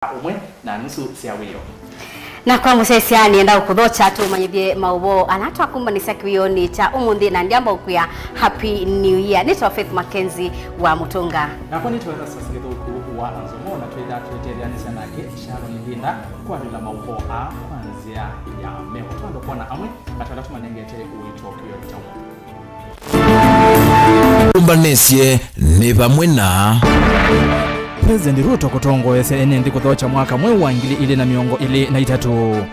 umwe na nusu siawiro na kwa musesia nienda kudhocha tu Vilingi Wa Mauvoo anatoa kumba ni sakioni cha umundi na ndiamba ukuya Happy New Year. Nito Faith MAKENZI wa Mutunga na kwa nito ERASTUS kidogo wa NZOMO na tuenda tutetea sana ke sharo ndinda kwa Vilingi Wa Mauvoo kwanzia ya meo tondo kwa na amwe atala tumanengete uito kuyo tawo umbanesie ni bamwe na President Ruto kutongoese NND kuthocha mwaka mweu wa 2023.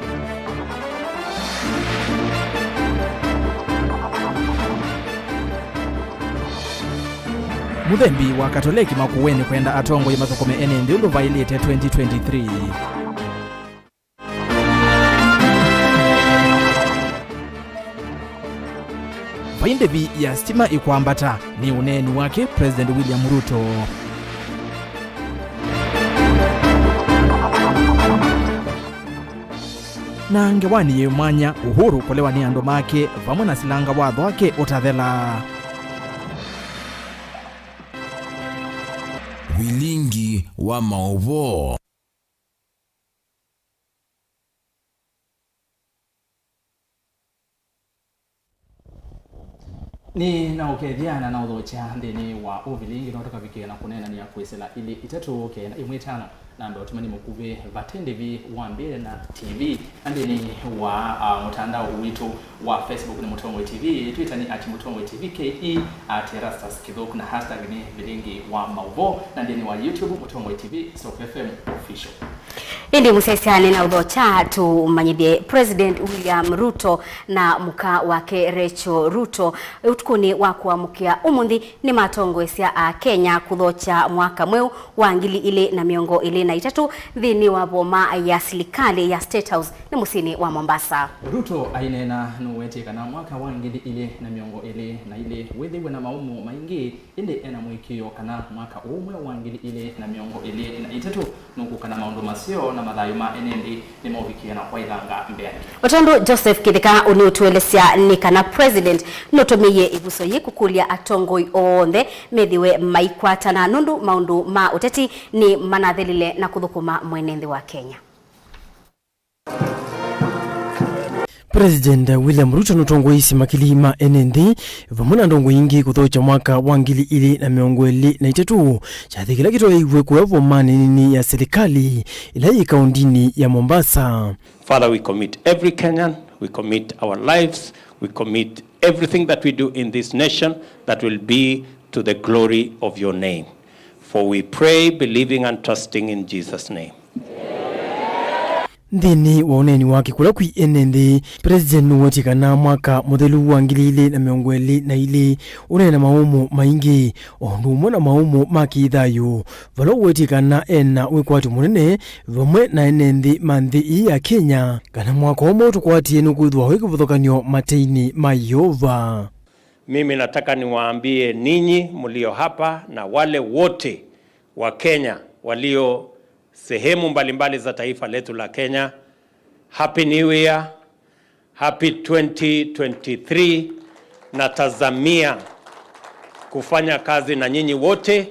Muthembi wa Katoliki makuweni kwenda atongo ya mathukome NND uluvailite 2023. Vaindevi ya stima ikwambata ni uneni wake President William Ruto. Na ngewani ye mwanya Uhuru kulewa ni ando make vamwe na silanga watho wake utathela. Vilingi Wa Mauvoo. ni na ukethiana na udhocha ndini wa Vilingi na kutoka vikena kunena ni ya kuisela ili itatu ke na imwe tano na ndo tumani mukube vatendevi wa mbele na TV ndini wa mtandao wetu wa Facebook ni Mutomwe TV, Twitter ni @Mutomwe TV KE @ERASTUS kidogo na hashtag ni Vilingi Wa Mauvoo na ndini wa YouTube Mutomwe TV @FM official. Indi musesiane na udhocha tu manyibie President William Ruto na muka wake Rachel Ruto utukuni wa kuamukia umundi ni matongoesya Kenya kudhocha mwaka mweu wa 2023 dhini wa boma ya serikali ya State House ni musini wa Mombasa. Ruto ainena nuwetika na mwaka wa 2023 na ile wethiwe na maumu maingi indi ena mwikio kana mwaka umwe wa 2023 nuku kana maundu masio na madhayuma NND ni movikia na kwa ilanga mbele. Otondo Joseph Kidika uniutuelesya ni kana President notomiye ibuso ye kukulia atongoi onthe methiwe maikwata na nundu maundu ma uteti ni manathelile na kuthukuma mwenenthi wa Kenya. President William Ruto nutongoisi makilima NND vamuna ndongo ingi kuthocha mwaka wa 2023 chathikila kitoiwe kuwepo manini ya serikali ila ikaundini ya Mombasa. Father, we commit every Kenyan, we commit our lives, we commit everything that we do in this nation that will be to the glory of your name. For we pray, believing and trusting in Jesus' name. Ndini wa uneni wake kula kui NND President nuwatika na mwaka modelu wa 2022 unena maumu maingi ondu umona maumu maki idhayu valo uwetika na ena wekwati munene vamwe na NND manthi ii ya Kenya kana mwaka omo tukwati enu kuithwa wiki vuthokanyo mateini mayova. Mimi nataka niwaambie ninyi mulio hapa na wale wote wa Kenya walio sehemu mbalimbali za taifa letu la Kenya, Happy New Year, Happy 2023. Natazamia kufanya kazi na nyinyi wote,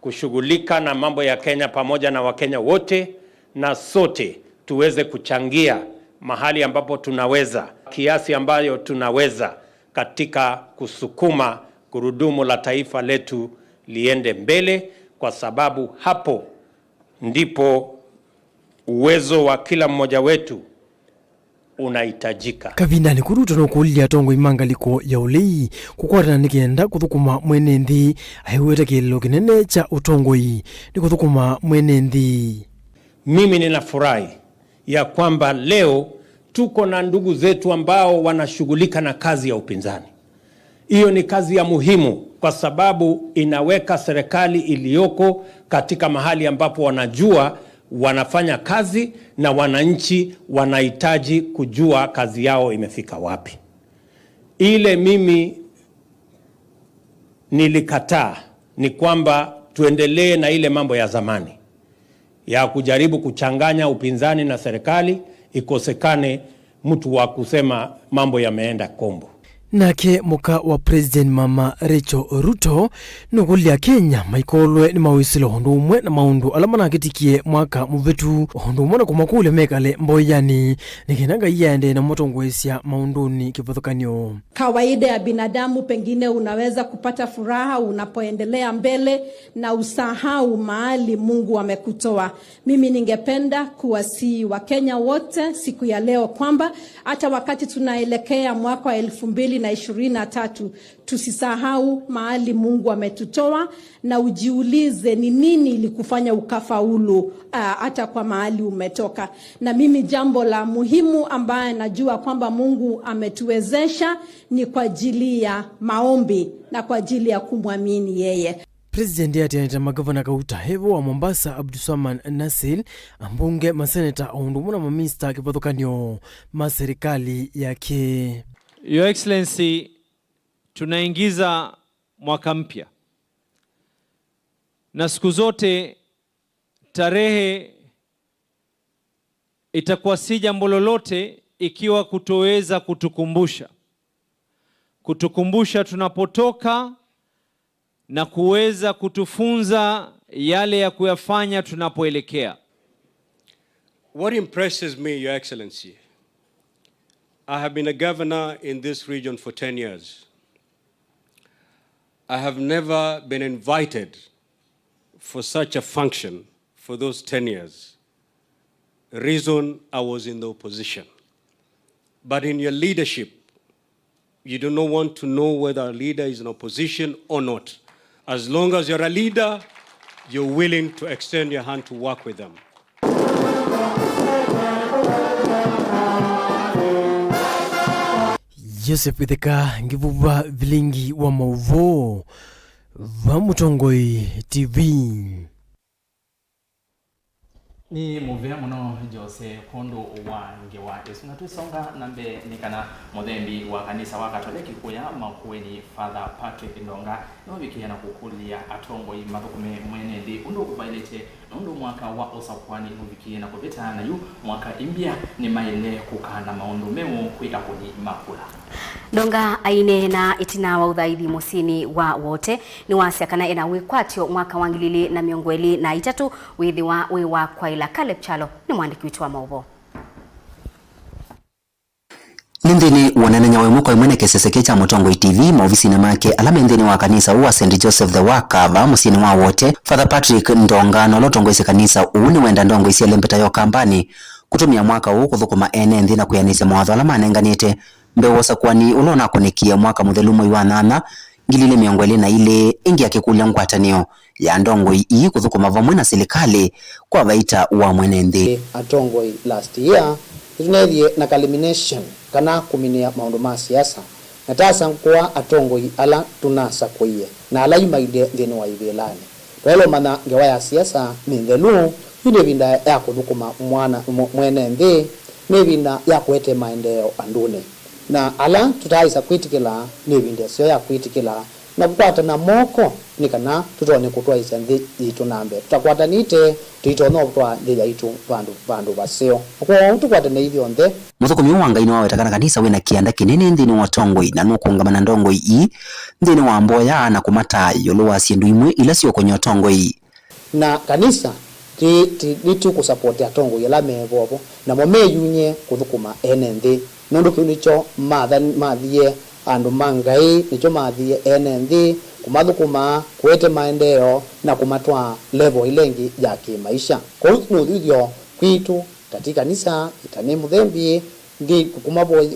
kushughulika na mambo ya Kenya pamoja na Wakenya wote, na sote tuweze kuchangia mahali ambapo tunaweza, kiasi ambayo tunaweza katika kusukuma gurudumu la taifa letu liende mbele, kwa sababu hapo ndipo uwezo wa kila mmoja wetu unahitajika. Kavindani kuruto no kulia tongo imangaliko ya ulei kukwata nikienda kuthukuma mwenenthi aiweta kililo kinene cha utongoi ni kuthukuma mwenenthi. Mimi ninafurahi ya kwamba leo tuko na ndugu zetu ambao wanashughulika na kazi ya upinzani. Hiyo ni kazi ya muhimu kwa sababu inaweka serikali iliyoko katika mahali ambapo wanajua wanafanya kazi na wananchi wanahitaji kujua kazi yao imefika wapi. Ile mimi nilikataa ni kwamba tuendelee na ile mambo ya zamani ya kujaribu kuchanganya upinzani na serikali, ikosekane mtu wa kusema mambo yameenda kombo. nake muka wa President Mama Rachel Ruto nukulia Kenya maikolwe ni mawisilo hondu umwe na maundu alama nakitikie mwaka muvetu hondu umwe na kumakule mekale mboyani nikinanga iende na motongwesya maunduni kipathukanyo. Kawaida ya binadamu pengine unaweza kupata furaha unapoendelea mbele na usahau mahali Mungu amekutoa. Mimi ningependa kuwasihi wa Kenya wote siku ya leo kwamba hata wakati tunaelekea mwaka wa 2023 tusisahau mahali Mungu ametutoa na ujiulize ni nini ilikufanya ukafaulu hata kwa mahali umetoka. Na mimi jambo la muhimu ambaye najua kwamba Mungu ametuwezesha ni kwa ajili ya maombi na kwa ajili ya kumwamini yeye. President atianita magavana kauta hevo wa Mombasa Abdulswaman Nasil, ambunge maseneta ondumuna mamista kipathukanyo maserikali yake. Your Excellency, tunaingiza mwaka mpya. Na siku zote tarehe itakuwa si jambo lolote ikiwa kutoweza kutukumbusha tunapotoka na kuweza kutufunza yale ya kuyafanya tunapoelekea. What impresses me, Your Excellency, I have been a governor in this region for 10 years. I have never been invited for such a function for those 10 years. The reason I was in the opposition. But in your leadership, you do not want to know whether a leader is in opposition or not. As long as you're a leader, you're willing to extend your hand to work with them. Joseph Itheka ngivuva Vilingi Wa Mauvoo va Mutongoi TV. Ni muvea muno Jose kondo wange wa Yesu na tusonga nambe nikana modembi wa kanisa wa Katoliki kuya makueni Father Patrick Ndonga nobikia na kukulia atongo imathukume mwenendi undu kubailete undu mwaka wa osakwani nobikia na kubeta na yu mwaka imbia ni maile kukana maundu memu kuika kuni makula. Ndonga aine na itina wa udhaithi musini wa wote ni wasiakana ena wikwatio mwaka wangilili na miongweli na itatu wiwa kwa ila Caleb Chalo ni mwandiki wetu wa Mauvoo. Nindini wanananya wemuko imwene keseseke cha Mutongoi TV maofisi na make alama ndini wa kanisa uwa St. Joseph the Wakava musini wa wote Father Patrick Ndonga nolotongo isi kanisa uuni wenda ndongo isi alempeta yo kambani kutumia mwaka huu kuthukuma ene ndina kuyanise mawatho alama anenganite mbewosa kwani ulona kunikia mwaka muthelumo iwa nana ngilile miongweli na ile ingi ya kikulia ngwatanio ya ndongoi ii kuthukuma vamwe na serikali kwa vaita wa mwenendi. Atongoi last year tunethie na culmination kana kuminia maundu ma siasa na tasa kwa atongoi ala tunasa kuiye na ala yumaide thini wa ivelani twelo mana ngewa ya siasa ni thelu ine vinda ya kuthukuma mwenendi ni vinda ya kuete maendeleo andune na ala tutaisa kwitikila ni vinda sio ya kwitikila na kukwata na moko ni kana tutone kutwa isanthi itu nambe tutakwata nite tuitono kutwa ndia itu vandu basio kwa tukwata na hivyo nde muthukumi wanga ino wawetakana kanisa wina kianda kinene ndini wa Tongoi na nukungamana ndongoi ii ndini wa mboya na kumata yolo wa siendu imwe ila sio konyo Tongoi na kanisa ti kusupport ya Tongoi la mevovo na momeyunye kuthukuma enende nundu kunicho mathie andu mangai nicho mathie enende kumathukuma kuete maendeleo na kumatwa level ilengi ya kimaisha kwa hiyo kwitu katika kanisa itane muthembi ndi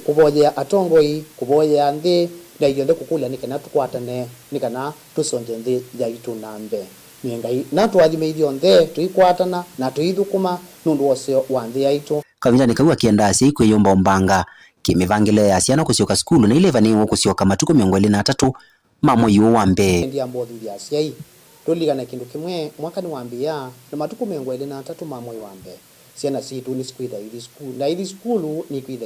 kuboya Atongoi kuboya ndi na iyo ndo kukula nikana tukwatane nikana tusonje ndi ya itu nambe ngai na twathime ithio nthe tuikwatana na tuithukuma nundu wose wa nthi yaitu kavinja nikawa kiandasi kwiyomba mbanga kimivangile ya siana kusioka skulu na 11 wo kusioka matuko 23 mamo yu wambe ndia mbodhi ya siai tuligana kindu kimwe mwaka ni wambia na matuko 23 mamo wambe siana si tu ni skwida ili school na ili school ni kwida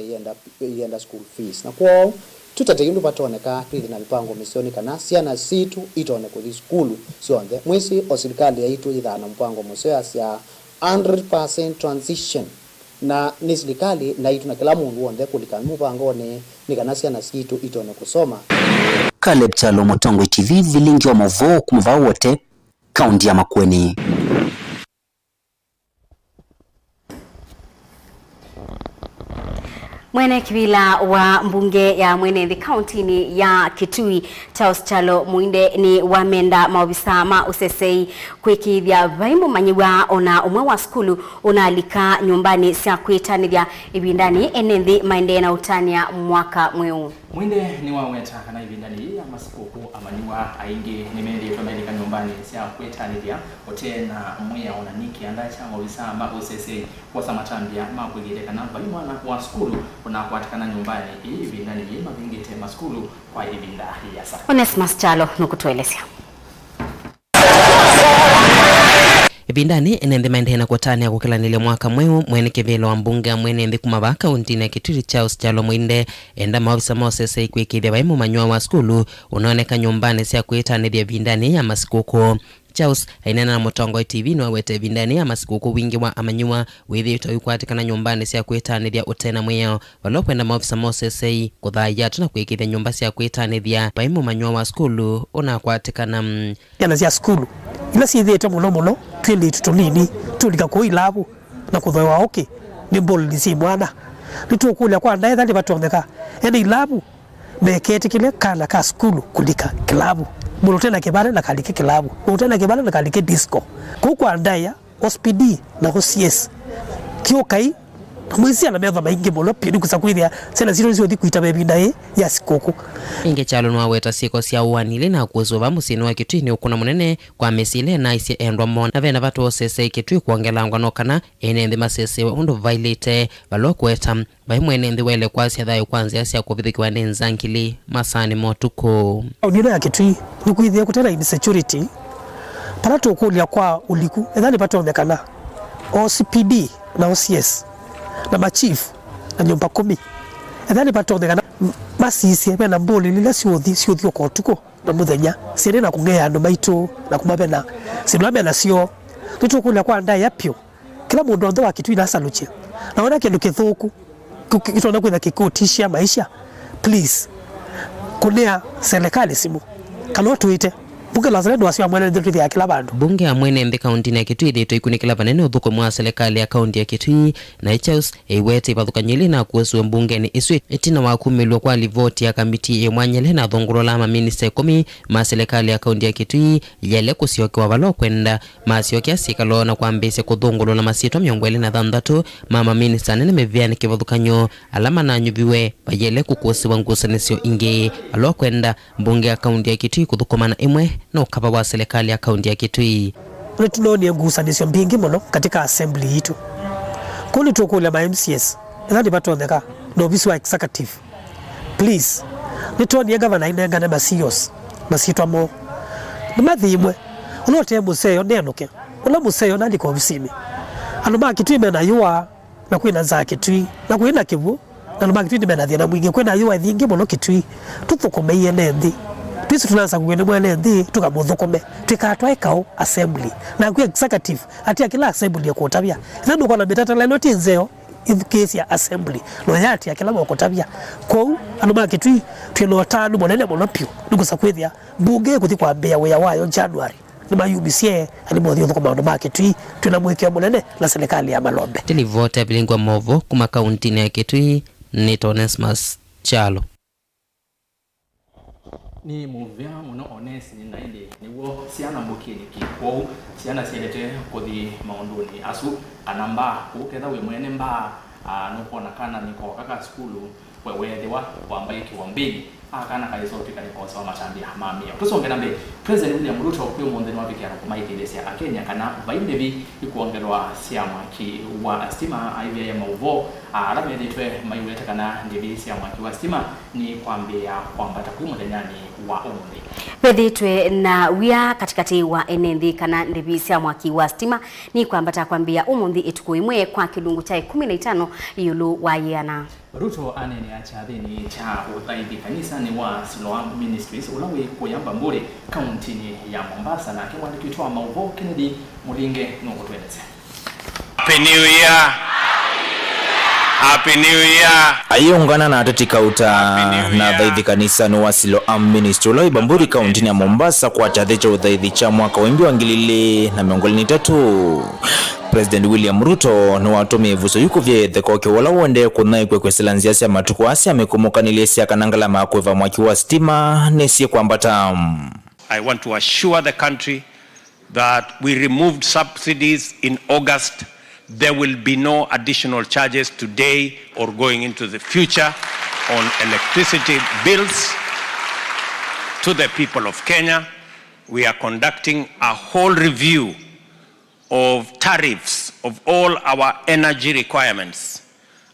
yenda school fees na kwa tutate yundu patoneka twili na mipango misioni kana siana situ itone ku school sionde mwisi o serikali yaitu ithana mpango museo ya 100% transition na ni serikali na itu na kila mundu wonde kulika mupango ni kanasi na situ itone kusoma. Caleb Chalo, Mutongwe TV, Vilingi Wa Mauvoo, kumuvao wote, kaunti ya Makueni. Mwene kibila wa mbunge ya Mwenenthi kaunti ya Kitui Charles Chalo Muinde ni wamenda maobisa ma usesei kwikithia vaimu manyiwa ona umwe wa skulu unalika nyumbani sia kwitanithia ibindani enenthi maende na utania mwaka mweu. Muinde ni waweta kana ibindani ya masikuku amaniwa aingi nimendi tumelika nyumbani sia kwitanithia otena mweya ona niki andacha maobisa ma usesei kwa samatambia ma kwigireka na vaimu wa skulu unakuatikana nyumbani hivi ndani yema vingete maskulu kwa hivi ndahi ya sasa. Onesmus Chalo nukutuelezea. Ibindani enenthi maendena kutania kukilanile mwaka mweu mwene kivilo wa mbunge Mwenenthi kumava kaunti ya Kitui Charles Chalo Muinde enda maofisa mosese ikwikithia vaimu manyua wa skulu unaoneka nyumbani sia kwitanithia vindani ya masikuku. Charles ainena na Mutongwe TV no wete vindani ya masikuku wingi wa amanyua withito yukwatikana nyumbani sia kwitanithia utena mweo walokwenda maofisa mosese kuthaya tuna kwikithia nyumba sia kwitanithia vaimu manyua wa skulu unakwatikana yana sia skulu ila sithite muno twili tutunini tulika kuilabu na kuthoa okay ni bolli si mwana nitukulia kwa ndaitha ni batondeka ene ilabu mekete kile kana ka skulu kulika kilabu mulotena kibale na kalike kilabu mulotena kibale na kalike disco kwa ndaya hospidi na OCS kiokai mwisi ana metha maingi muno pindi kusakwithia sena ziro zio thikuita bebinda ya sikoko inge Chalo no aweta siko sia uanile na kuzuva musini wa Kitui ni ukuna munene kwa mesile na isi endwa mona na vena vatu osese Kitui kuongelangwa nokana enenthi masese undu vailite valokweta vai mwenenthi wele kwa sia thayo kwanza sia kuvithikiwa ni nzankili masani motuko unira ya Kitui ni kuithia kutera insecurity para tukulia kwa uliku ethani patonekana OCPD na OCS na machief na nyumba 10 ethani patonekana masisi bena mboli lila siuthi okotuko na muthenya sire na kungea andu maitu na kumabena sinwabe na sio tutukula kwa ndai yapyo kila mundu ndo wa Kitui na saluche naona kindu kithuku kitona kwitha kikutisha maisha please kunea serikali simu kalo tuite bunge la Zalendo wasio amwene ndio ya kila bandu bunge ya Mwenenthi kaunti ya Kitui ndio ikunikila vanene uthuko mwa serikali ya kaunti ya Kitui na Charles iwete bathukanyili na kuwesu mbunge ni iswe etina wa kumilwa kwa livoti ya kamiti ya mwanyele na thongoro la maminista 10 ma serikali ya kaunti ya Kitui yele kusiokiwa valo kwenda masiokia sikalo na kwambise kuthongolo la masito myongwele na thandatu mama minista nene meviani kivathukanyo alama na nyuviwe bayele kukusiwa ngusanisio ingi alo kwenda mbunge ya kaunti ya Kitui kuthukomana imwe na ukapa wa serikali ya kaunti ya Kitui. Tunoni ngusanisio mbingi muno katika assembly yitu. Kuni tukule ma MCS. Ethani batoneka no bisu executive. Please. Nitoni governor inenga na CEOs. Masitwa mo. Nimathimwe. Unote museyo nenoke. Ula museyo nandi kwa ofisini. Anuma Kitui mena yua na kwina za Kitui na kwina Kivu. Anuma Kitui mena thina mwingi kwina yua thingi muno Kitui. Tuthukumeiye nendi. Twisi tunaanza kugenda Mwenenthi tukamuthukome tukatwa ikao assembly na kwa executive ati kila assembly ya kutabia ndio kwa na betatala noti nzeo in case ya assembly no yati ya kila mwakotabia kwa anuma Kitui twino tano monene monopio nigusa kwithia bunge kuthi kwa mbea we wayo January ni mayubisie ali modhi thukoma anuma Kitui tunamwekea monene na serikali ya Malombe Vilingi Vilingi Wa Mauvoo kuma kaunti ya Kitui ni Onesmus Chalo ni muvya muno onesi ni nainde niwo siana mukini kiko siana sielete kuthi maunduni asu anamba uketha we mwene mba no kona kana niko kaka skulu wewethewa wambai kiwambili akana kaizote kaniko sawa matambia mamia tusonge nambe President William Ruto kwa mondeni wabikia kumaitelesia akenya kana vaindevi ikuongelwa siama ki wa stima ivya ya Mauvoo alamu yetwe mayuleta kana ndivi siama ki wa stima ni kwambia kwamba takwimu ndani wa umundi Peditwe na wia katikati wa enenthi kana ndivi siama ki wa stima ni kwamba takwambia umundi itukuimwe kwa kilungu cha 15 yulu wa yana Ruto anene achathini cha uthaithi kanisa ni wa Siloam Ministries ulawe kuyamba mbure kaunti ya Mombasa na kiwandikitwa wa Mauvoo Kennedy Mulinge nukutweleze. Happy New Year. Happy New Year. Ayungana na ateti kauta na dhaithi kanisa no wasilo ministry lo ibamburi kaunti ya Mombasa kwa chathecho dhaithi cha mwaka wa 2023. President William Ruto no watumie vuso yuko vye theko wala wende kunai kweselanzia sia matuko asia amekumukanilisia kanangala makweva mwaki wa stima nesie kwambata. I want to assure the country that we removed subsidies in August. There will be no additional charges today or going into the future on electricity bills to the people of Kenya. We are conducting a whole review of tariffs of all our energy requirements.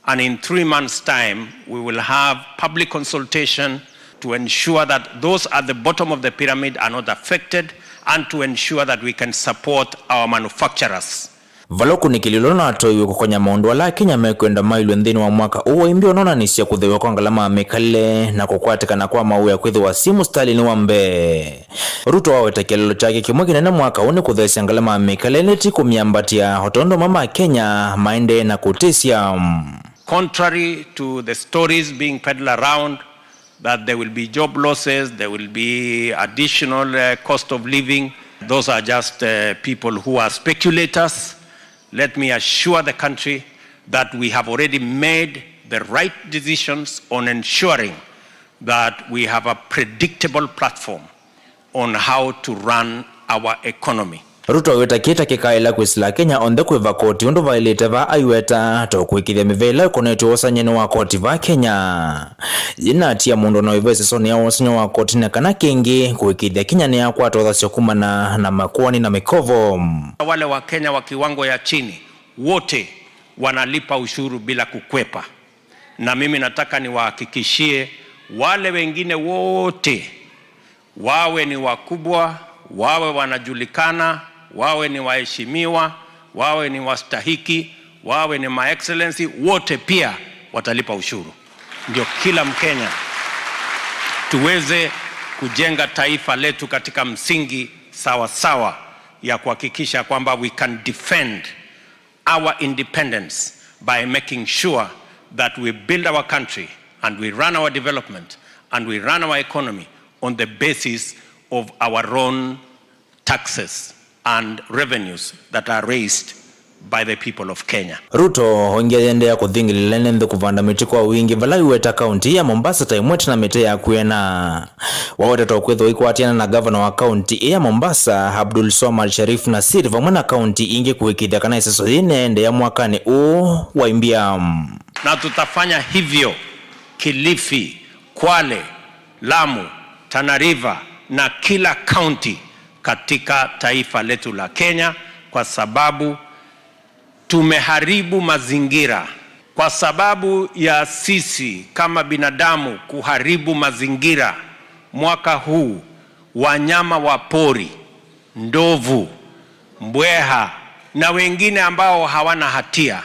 And in 3 months' time, we will have public consultation to ensure that those at the bottom of the pyramid are not affected and to ensure that we can support our manufacturers. Valoku nikililona atoiwe kukonya maundu wala Kenya mekwenda mailu ndini wa mwaka uwa imbio nona nisia kuthewa kwa ngalama mekale na kukwatika na kwa mawe ya kwethe wa simu stali ni wambe. Ruto wawe tekelelo chake kimweki nene mwaka uni kuthesi ngalama mekale neti kumiambatia hotondo mama Kenya maende na kutesia. Contrary to the stories being peddled around that there will be job losses, there will be additional cost of living, those are just people who are speculators. Let me assure the country that we have already made the right decisions on ensuring that we have a predictable platform on how to run our economy. Ruto weta kita kikaila kwisila Kenya onde kuiva koti undu vailete va aiweta tokuikithia mivela konetu osanyeni wa koti va Kenya. Inatia mundu na ivese soni ya osanyo wa koti na kana kingi kuikithia Kenya ni ya kwa toza siyokumana na makuani na mikovo. Wale wa Kenya wa kiwango ya chini wote wanalipa ushuru bila kukwepa. Na mimi nataka niwahakikishie wale wengine wote, wawe ni wakubwa, wawe wanajulikana, wawe ni waheshimiwa, wawe ni wastahiki, wawe ni my excellency, wote pia watalipa ushuru. Ndio kila Mkenya tuweze kujenga taifa letu katika msingi sawa sawa ya kuhakikisha kwamba we can defend our independence by making sure that we build our country and we run our development and we run our economy on the basis of our own taxes and revenues that are raised by the people of Kenya. Ruto hongeende ya kuthingilile nende kuvanda miti kwa wingi vala iweta kaunti ya Mombasa taimweti na mite ya kuena. Wawote tokwetho ikuatiana na governor wa kaunti ya Mombasa Abdul Swamad Sharif Nasir vamwena kaunti ingi kuwekithia kana iseso ende ya mwakani waimbia. Na tutafanya hivyo Kilifi, Kwale, Lamu, Tana River na kila county katika taifa letu la Kenya, kwa sababu tumeharibu mazingira. Kwa sababu ya sisi kama binadamu kuharibu mazingira, mwaka huu wanyama wa pori, ndovu, mbweha na wengine ambao hawana hatia,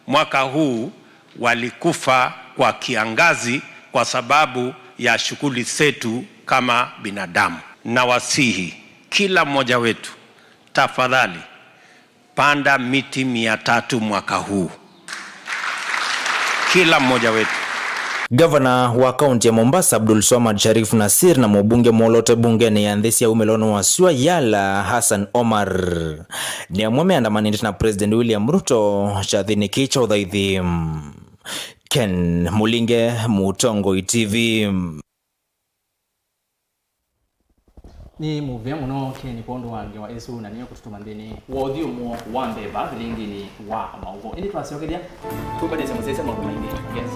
mwaka huu walikufa kwa kiangazi kwa sababu ya shughuli zetu kama binadamu. Na wasihi kila mmoja wetu, tafadhali panda miti 300 mwaka huu, kila mmoja wetu. Governor wa kaunti ya Mombasa Abdul Swamad Sharif Nasir na mbunge molote bungeni ya ndhisi ya umelono wa Sua Yala Hassan Omar ni amweme andamanini na President William Ruto chathini kicha udhaithi. Ken Mulinge, Mutongo TV. Ni muvya muno Ken Kondo wange wa Yesu na niyo kututuma ndini wodhiyo mo wambe ba Vilingi Wa Mauvoo. Ili twasiokedia kubadisa musese mauvoo maingi. Yes.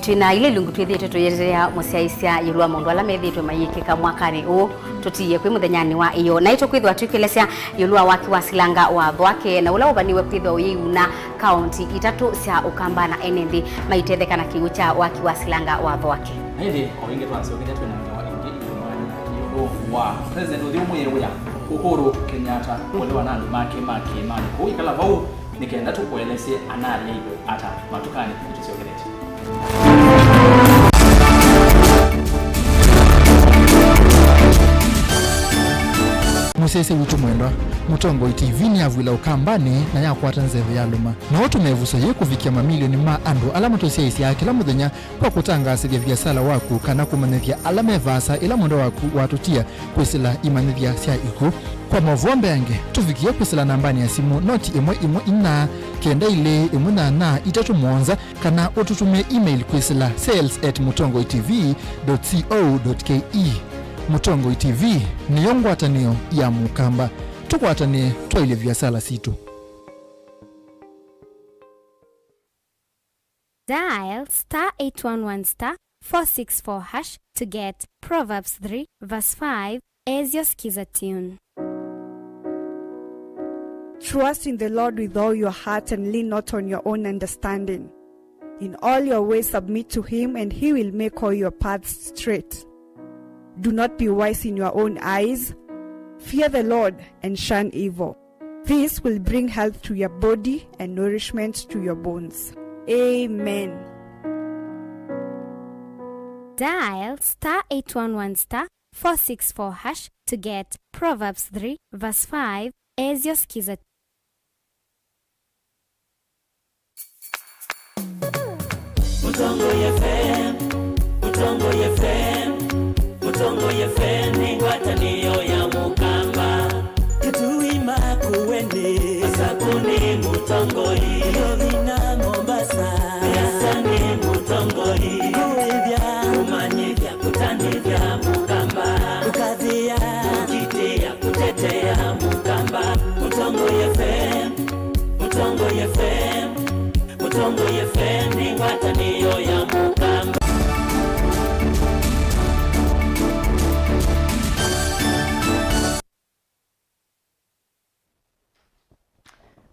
Twina ile lungu twithite tuyererea musiaisia yulwa mundu ala methitwe mayikika mwakani u tutiye kwi muthenyani wa iyo na ito kwithwa twikelesia yulwa waki wa silanga wa thwake na ula ubaniwe kwithwa uyiuna county itatu cia ukamba na NND maitetheka na kiucha waki wa silanga wa thwake. Hindi oinge twasiokedia twina wa President Udhiumu yewe Uhuru Kenyatta kulewa nandu make mani kuikala vau nikenda tukuelese anali ata matukani tusiogeleti. musese witu mwendwa Mutongo TV ni avwila ukambani na yakwata nzeve ya luma na watu mevuso ye kuvikia mamilioni ma andu alama tosia isi ya kila muthenya kwa kutangasithia biasala waku kana kumanithia alama vasa ila mwendo waku watutia kwisila imanithia sia iku kwa Mauvoo mbenge tuvikie kwisila nambani ya simu noti imwe ina kenda ile imuna na itatu mwonza kana ututume email kwisila sales@mutongoitv.co.ke. Mutongo TV ni yongwatanio ya mukamba tukwatanie twaile biasala situ. Dial *811*464# to get Proverbs 3 verse 5 as your skiza tune. Trust in the Lord with all your heart and lean not on your own understanding. In all your ways submit to him and he will make all your paths straight. Do not be wise in your own eyes. Fear the Lord and shun evil. This will bring health to your body and nourishment to your bones. Amen. Dial *811*464# to get Proverbs 3 verse 5 as your skiza. Mutongo FM, Mutongo FM, Mutongo FM ni ngwatanio ya mukamba. Kituima kuwene, asakuni Mutongo Yovina Mombasa, yasani Mutongo Uwevya, umanyivya kutanivya mukamba, ukadhia, ukitia kutetea mukamba. Mutongo FM, Mutongo FM, Mutongo FM ni ngwatanio ya mukamba.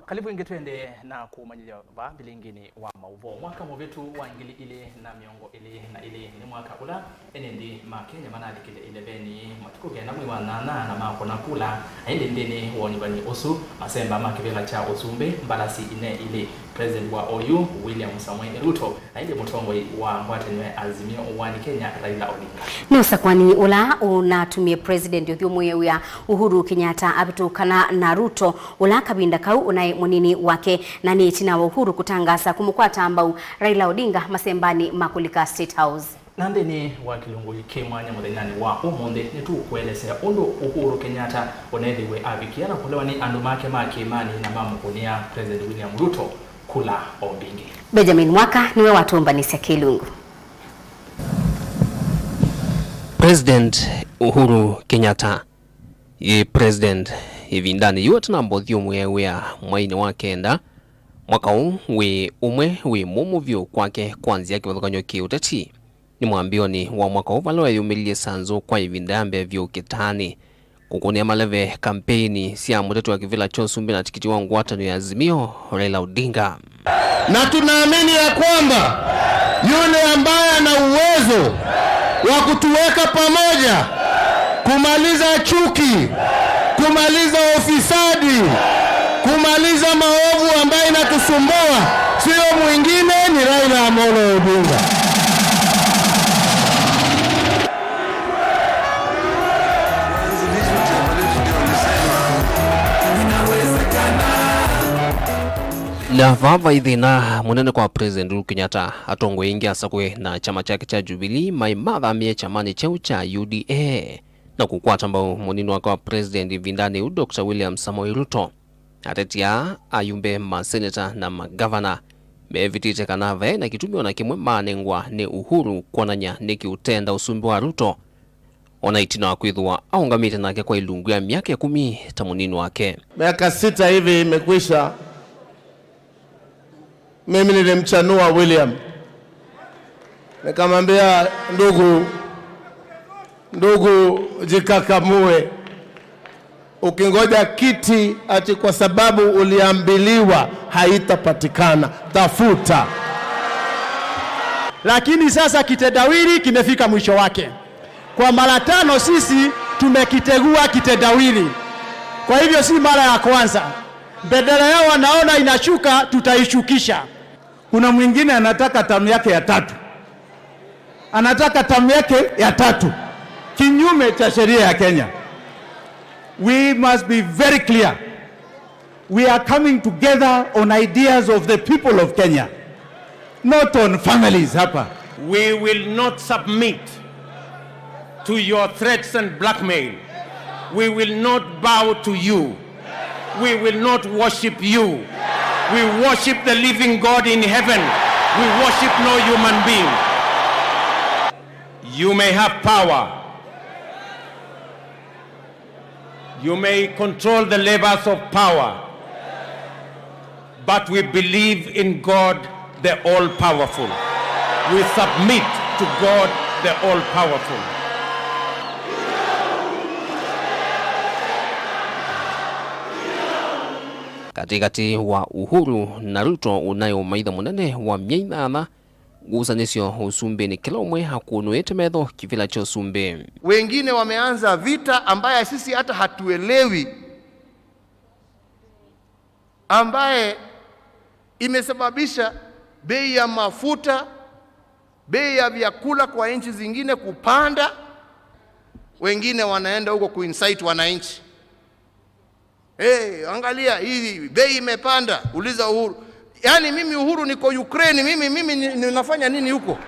Karibu ingi twende na kumanyilya ba Vilingi Wa Mauvoo mwaka mwetu wa ngili ile na miongo ile na ile ni mwaka ula enendi makenya manali kile 11 matuko gena mwi wanana na mako na kula aende ndeni wonyibani osu masemba makibela cha osumbe mbalasi ine ile president wa OU William Samoei Ruto aende Mutongo wa ngwatanwe azimio wani Kenya Raila Odinga nusa kwani ula unatumie president yothio ya Uhuru Kenyatta abitukana na Ruto ula kabinda kau unai munini wake na ni tina wa Uhuru kutangaza kumukwata ambao Raila Odinga masembani makulika State House. Nande ni wakilungu ikemwanya mudhenani wa umonde ni tu kuelezea undo Uhuru Kenyatta onediwe abikiana kulewa ni andumake makimani na mamukunia President William Ruto kula Odinga. Benjamin Mwaka niwe watumbanisia kilungu. President Uhuru Kenyatta president ivindani yote na mbodhio mwewea mwaini wakenda mwaka huu we umwe we mumuvyo kwake kwanzia kivathukanyo kiuteti ni mwambioni wa mwaka huu valo yumilie sanzo kwa ivindambe vyo kitani kukunia maleve kampeni siya mutetu wa kivila chosumbi na tikiti wangu watano ya azimio Raila Odinga. Na tunaamini ya kwamba yule ambaye ana uwezo wa kutuweka pamoja, kumaliza chuki, kumaliza ufisadi, kumaliza maovu ambayo inatusumbua, sio mwingine ni Raila Amolo Odinga. La vava idhina munene kwa President Uhuru Kenyatta atongo ingi asakwe na chama chake cha Jubilee maimadha amie chamani cheu cha UDA na kukwata ambao munini wakawa President vindani Dr. William Samoei Ruto atetia ayumbe maseneta na magavana mevitite kanave na kitumio na kimwe manengwa ni Uhuru kwananya niki utenda usumbi wa Ruto ona itina wa kuidhua aungamite nake kwa ilungu ya miaka ya 10 tamunini wake. Miaka 6 hivi imekwisha. Mimi nilimchanua William. Nikamwambia ndugu jikakamue. Ukingoja kiti ati kwa sababu uliambiliwa haitapatikana, tafuta. Lakini sasa kitendawili kimefika mwisho wake. Kwa mara 5 sisi tumekitegua kitendawili. Kwa hivyo si mara ya kwanza. Bendera yao wanaona inashuka, tutaishukisha. Kuna mwingine anataka tamu yake ya 3. Anataka tamu yake ya 3. Kinyume cha sheria ya Kenya. we must be very clear. We are coming together on ideas of the people of Kenya, not on families hapa. We will not submit to your threats and blackmail. We will not bow to you. We will not worship you. We worship the living God in heaven. We worship no human being. You may have power. You may control the levers of power. But we believe in God, the all-powerful. We submit to God, the all-powerful. Katikati wa Uhuru na Ruto unayo maitha munene wa myainana gusanisio usumbe ni kila umwe hakunuete medho kivila cha usumbe. Wengine wameanza vita ambaye sisi hata hatuelewi, ambaye imesababisha bei ya mafuta, bei ya vyakula kwa nchi zingine kupanda. Wengine wanaenda huko kuinsight wananchi. Angalia hii bei imepanda, uliza Uhuru. Yaani mimi Uhuru niko Ukraine, mimi ninafanya nini huko?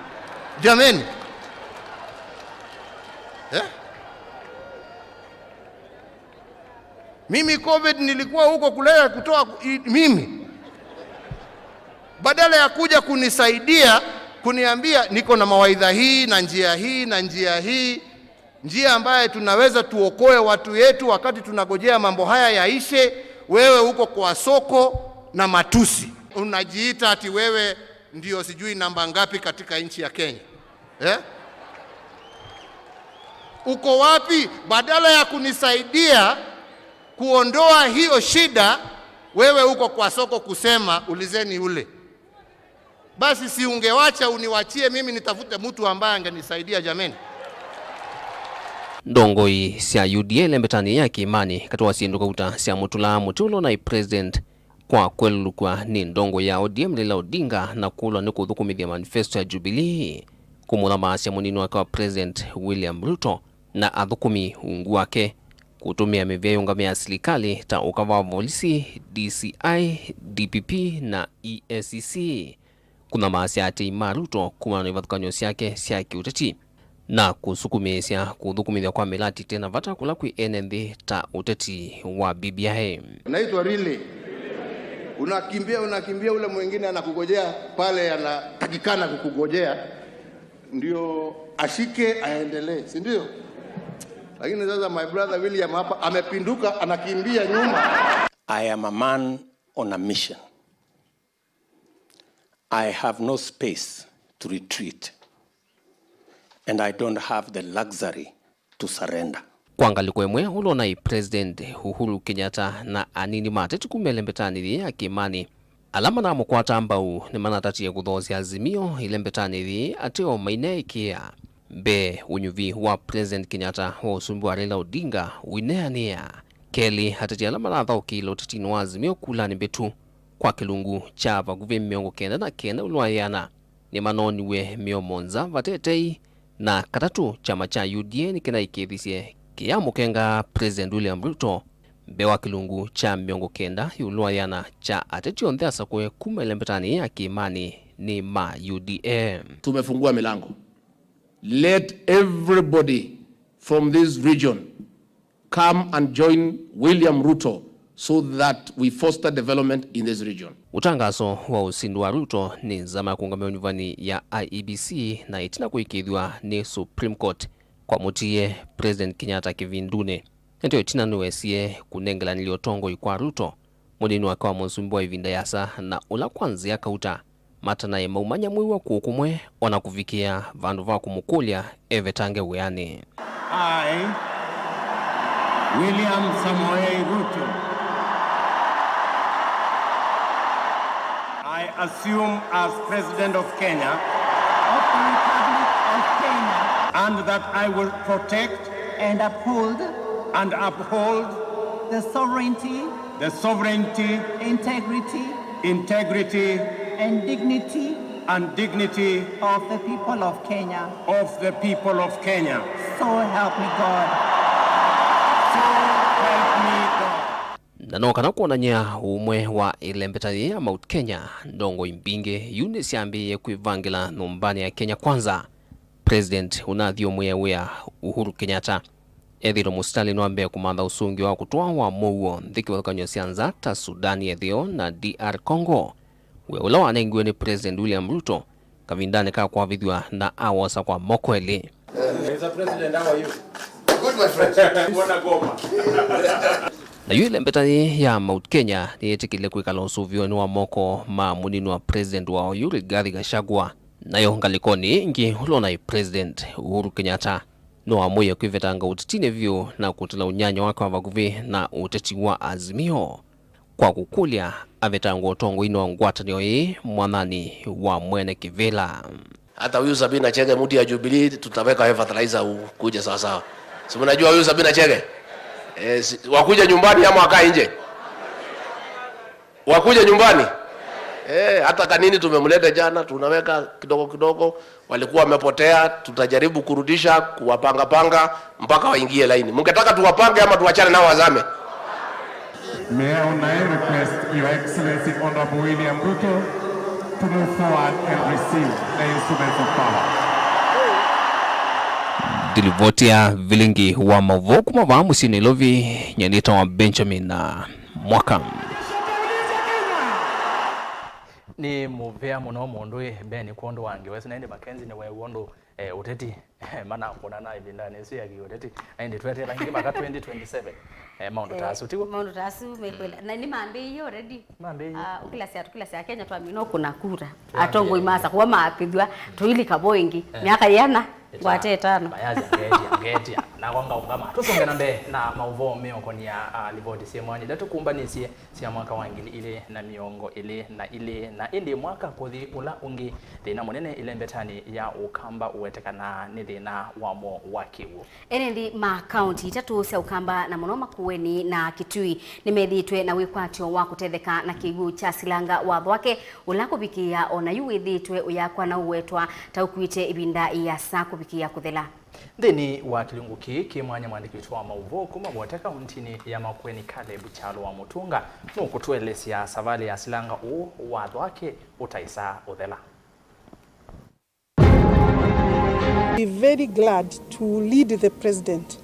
Jameni. Mimi COVID nilikuwa huko kulea kutoa mimi. Badala ya kuja kunisaidia, kuniambia niko na mawaidha hii na njia hii na njia hii, njia ambaye tunaweza tuokoe watu wetu wakati tunagojea mambo haya yaishe, wewe huko kwa soko na matusi. Unajiita ati wewe ndio sijui namba ngapi katika nchi ya Kenya. Uko wapi? Badala ya kunisaidia kuondoa hiyo shida, wewe huko kwa soko kusema ulizeni ule. Basi si ungewacha uniwachie mimi nitafute mtu ambaye angenisaidia jameni. Ndongoi sia UDA lembetani ya Kimani katoa sinduka uta sia mutula mutulo na president kwa kwelukwa ni ndongo ya ODM Raila Odinga na kulwa ni kuthukumithia manifesto ya Jubilee kumula maasi ya munini wake President William Ruto na athukumi ungu wake kutumia mivya ngamia ya serikali ta ukava polisi, DCI, DPP na EACC. Kuna maasi ya Teima Ruto kumana na ivathukanyo siake sia kiuteti na kusukumisia kuthukumithia kwa milati tena vata kula kui NND ta uteti wa BBI. Unaitwa really unakimbia ule mwingine anakugojea pale, anatakikana kukugojea ndio ashike aendelee, si ndio? Lakini sasa my brother William hapa amepinduka, anakimbia nyuma. I am a man on a mission. I have no space to retreat. And I don't have the luxury to surrender. Kwangaliko emwe ulona President Uhuru Kenyatta na anini mateti kumelembetani ya Kimani alama na mukwata ambao ni manatati ya kuthozi azimio ilembetani ateo maine ikia be unyuvi wa President Kenyatta wa usumbu wa Raila Odinga wineania Kelly hatati alama na thao kilo titinu wa azimio kulani betu kwa kilungu chava guve miongo kenda na kenda uluayana ni manoni we miomonza vatetei na katatu chama cha UDA ni kena ikithisie kia mukenga President William Ruto bewa kilungu cha miongo kenda yuluayana cha ateti ondhea sakwe kumelembetani ya Kimani ni ma UDA. Tumefungua milango. Let everybody from this region come and join William Ruto so that we foster development in this region. Utangazo wa usindu wa Ruto ni zama ya kuungamia nyuvani ya IEBC na itina kuikidhwa ni Supreme Court kwa mutie President Kenyatta kivindune. Ndio itina nuwesie kunengela niliotongo ikwa Ruto munini wakawa monsumbu wa ivinda yasa na ula kwanzi ya kauta mata na maumanya mwiwa kukumwe ona kufikia vandu va kumukulia evetange weani. I, William Samoei Ruto, I assume as President of Kenya, of the Republic of Kenya, and that I will protect and uphold the sovereignty, integrity, and dignity of the people of Kenya. So So help me God. So help na no kana kuonania umwe wa ilembetani ya Mount Kenya ndongo imbinge yune siambiye kuivangila numbani ya Kenya Kwanza. President unathio mwewe Uhuru Kenyatta ethiro mustali nwambe kumanda usungi wa kutoa wa muo nthiki wakanyo sianza ta Sudani ethio na DR Congo. We ula wanengiwe ni President William Ruto kavindane ka kwa vidwa na awasa kwa mokweli. Mr. President, how are you? Good, my friend. Wanna go? Na yule mbetani ya Mount Kenya ni etikile kwikala usuvio ni wa moko ma munini wa President wa Yuri Gathi Gachagua na yongalikoni ngi ulona President Uhuru Kenyatta no amoye kwivetanga utitine vyo na kutila unyanya wake wa vaguvi na uteti wa Azimio kwa kukulia avetango utongo ino ngwatanio hii mwanani wa Mwene Kivela. Hata huyu Sabina Chege mtu ya Jubilee tutaweka fertilizer kuja sawa sawa. Si mnajua huyu Sabina Chege? Wakuja nyumbani ama wakaa nje? Wakuja nyumbani? Hata kanini tumemleta jana, tunaweka kidogo kidogo, walikuwa wamepotea, tutajaribu kurudisha, kuwapanga panga mpaka waingie laini. Mngetaka tuwapange ama tuachane nao wazame? May I request Your Excellency Honorable William Ruto to move forward and receive the instruments of power. Dilivotia Vilingi Wa Mauvoo kumava musini lovi nyanita wa Benjamin na mwaka. Ni muvea muno mundu beni kondo wange wese naende MAKENZI ne wewondo uteti mana kona na ibinda nesi yaki uteti naende twete langi maka 2027 maundo tasu tiwo maundo tasu mekwenda na ni mambe hiyo already mambe ukila sia Kenya twamino kuna kura atongo imasa kwa mapidwa tuili kaboingi miaka yana gwate tano bayazi ngeti na kwanga ungama tusonge nambe na Mauvoo mioko ni ya libodi semwani datu kumbanisi sia mwaka wangili ile na miongo ile na indi mwaka kuthi ula ungi thina munene ile mbetani ya ukamba uwetekana ni thina wamo wakiwu enendi ma county tatu cia ukamba na muno makueni na Kitui nimethitwe na wikwatio wa kutetheka na kigu cha silanga wa thwake ula kubikia ona yuwithitwe uyakwa na uwetwa taukwite ibinda ya saa kubikia kuthela thini wa kilungu ki mwanya mwandiki wa Mauvoo kuma mwateka untini ya Makueni Caleb Chalo wa Mutunga nukutuelesia savali ya silanga wa thwake utaisa uthela. We're very glad to lead the president